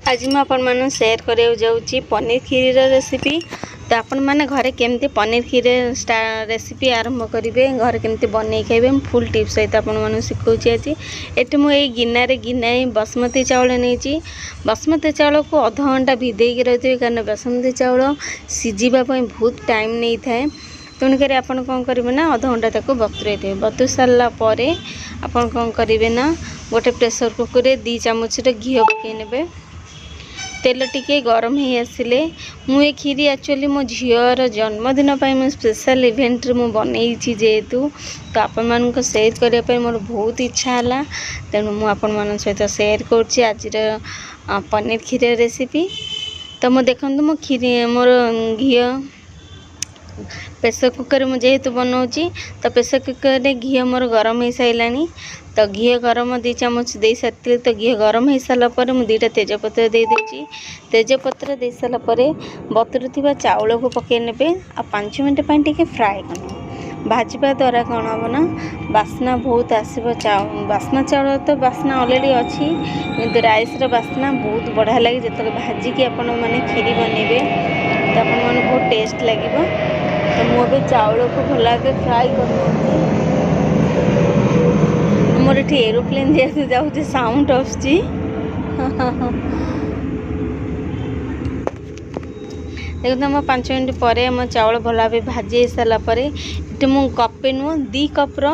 आज मैं आपण मानु शेयर करियो जाउची पनीर खीरी रेसिपी। तो आपण माने घरे केमती पनीर खीरी रेसिपी आरंभ करेंगे, घर केमती बनै खाइबे फुल टिप्स सहित आपण मानु सिखौची। आज एटी मु ए गिनाए बासमती चावल नहीं। बासमती चावल को आधा घंटा भिदेक रही कारण बासमती चावल सीझा बहुत टाइम नहीं थाए। तेणुक आपड़ कौन करेंगे ना आधा घंटा तक बतुरे थे। बतुर सारापर आपड़ कौन करेंगे ना गोटे प्रेसर कुकर में 2 चामच घी पकई ने। तेल टिके गरम ही आसिले मुझे खीरी एक्चुअली मो झीर जन्मदिन मुझे स्पेशल इवेंट रे मुझे बनई जेहेतु तो आपण मानक शेयर करने मोर बहुत इच्छा है। तेणु मुझे सहित शेयर कर आज पनीर खीरी रेसिपी। तो मो देखो मो खीरी मोर घी प्रेसर कुकर में जेहेतु बनाऊँगी तो प्रेसर कुकर में घी मोर गरम हो सारानी। तो घी गरम 2 चामच दे सारी। तो घी गरम हो सारापर मुझे 2टा तेजपत्र दे देची। तेजपत्र दे सारापर बतुरुवा चाउल को पकई ने आ 5 मिनट टे फ्राए कर भाजवा द्वारा कौन हम ना बास्ना बहुत आसो। बास्ना चाउल तो बास्ना अलरेडी अच्छी किंतु राइस बास्ना बहुत बढ़िया लगे। जो भाजिकी आपण मैंने खीरी बनइबे तो आपण मन बहुत टेस्ट लगे। तो मुझे चाउल को भल भागे फ्राए कर मोर ये एरोप्लेन जेहतु जाऊँ साउंड आसुची। देखो मैं 5 मिनट पर मो चाउल भल भाव भाजी सारापर ये मुझे कपे नुह 2 कप्र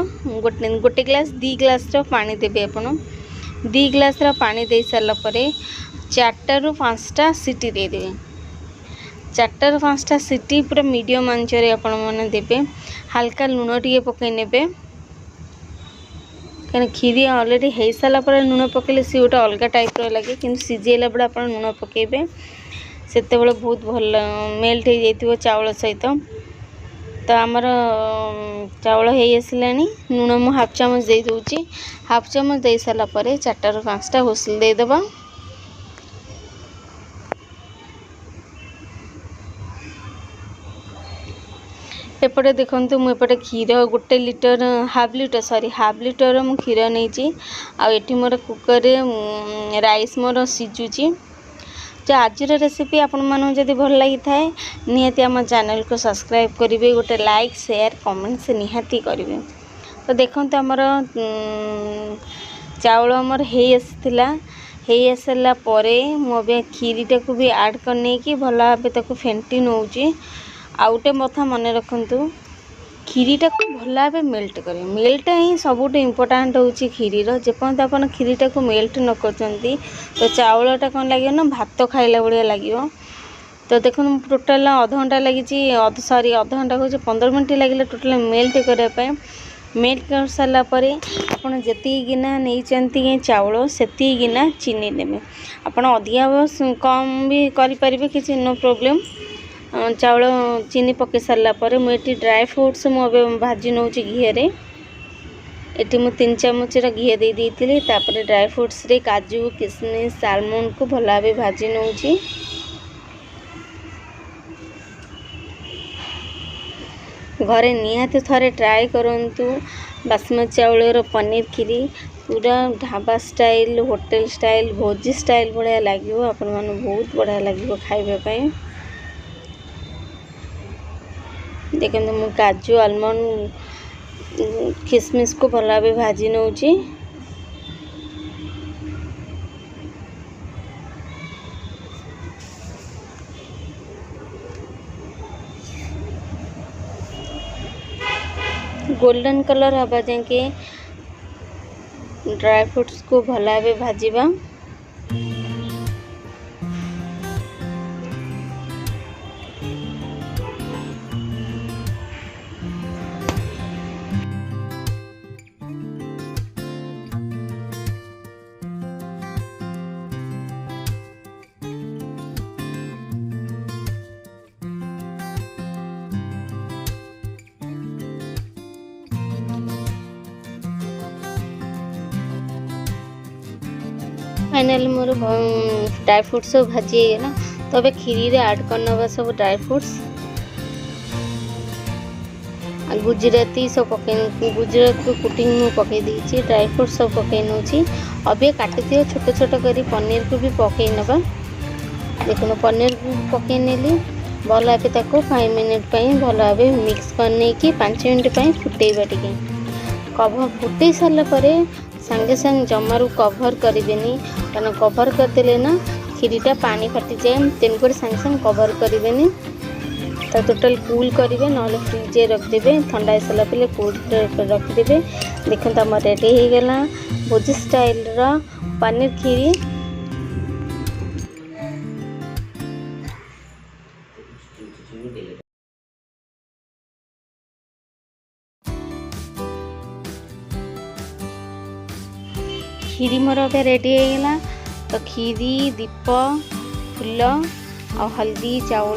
गोटे ग्लास 2 ग्लास पानी देवे। आपण 2 ग्लास पानी दे सारापर 4 ରୁ 5टा सीटी देदेवे। 4 ରୁ 5टा सीटी पूरा मीडियम आंचरे आपण मैंने देवे। हल्का लुण टे पकई ने कहीं खीरी अलरेडी हो सारापर लुण पकड़े सी गोटे अलग टाइप लगे कि सीझेला बड़े आप लुण पकड़े से बहुत भल मेल्ट हो जाइए चावल सहित। तो आमर चावल हो आसला लुण मु हाफ चामच दे दूची। हाफ चामच दे सारापर 4 ରୁ 5टा हुइसिल देदेबा। एपटे देखो मुझे क्षीर 1 लीटर हाफ लीटर मु क्षीर नहीं आठी मोर कुकर राइस मोर सीझुची। तो आज रेसिपी आपण मानू जदि भल लगी थाए निहाती आम चैनल को सब्सक्राइब करेंगे, गोटे लाइक शेयर कमेंट से निहाती करेंगे। तो देखो आमर चाउल आमर हो आसला मुझे खीरीटा को भी ऐड करने की भल भाव फेंटी नौची। आउटे मथा मन रखु खीरीटा को भल भाव मेल्ट करें। मेल्ट ही सबुठ इम्पोर्टाट हूँ खीरीर। जेपर्यंत आप खीरीटा को मेल्ट न करचंती तो चाउलटा कौन लगे ना भात खाइला भाया लगे। तो देखो टोटाल आधा घंटा लगी सॉरी आधा घंटा कहूँ 15 मिनट लगे टोटाल मेल्ट करने। मेल्ट कर सारापर आपड़ जी गिना नहीं चाउल से गिना चीनी देवे। आपड़ अधिका कम भी करें किसी नो प्रोब्लेम। चाउल चीनी पकई सारापर मुझे ड्राई फ्रुट्स मुझे भाजी नौ घी रे। ये मुझे 3 चामच घी दे देती। ड्राई फ्रुट्स रे काजू किशमिश आलमंड को भल भाव भाजी नौ। घरे निहाती थरे ट्राए करंतु बासमती चाउल पनीर खीरी पूरा ढाबा स्टाइल होटल स्टाइल भोजी स्टाइल बढ़िया लगे। आपण माने बहुत बढ़िया लगे खाइबा। देखो मु काजू आलमंड किशमिश को भल भाव भाजी नौ। गोल्डन कलर हवा जाके ड्राई फ्रूट्स को भल भाव भाजवा। फाइनल मोर ड्राई फ्रुट्स सब भाजी गला। तो अब खीरी रे ऐड करना सब ड्राई फ्रुट्स गुजराती सब पकई गुजरात को कुटिंग मु पकई ड्राई फ्रुट्स सब पकई नौ। अब काटी छोट छोट करी पनीर को भी पकई नवा। देखो पनीर पकई नेली भल भाव ताको 5 मिनिट भल भाव मिक्स करने की 5 मिनिट फुटेबा टिके कभर फुटे सारा पर सांगे सांगे जमारू कभर करें कारण कभर करदे ना खीरीटा पानी फाटी जाए तेणुक सांगे सांगे कभर करें तो टोटाल कूल करेंगे ना फ्रिजे रखिदे ठंडा सारा पे कूल रखिदे। देखते आम रेडी हो गला भोजी स्टाइल रो पनीर खीरी। खीरी मोर अब रेडी हो गला तो खीरी दीप फूल आ हल्दी चाउल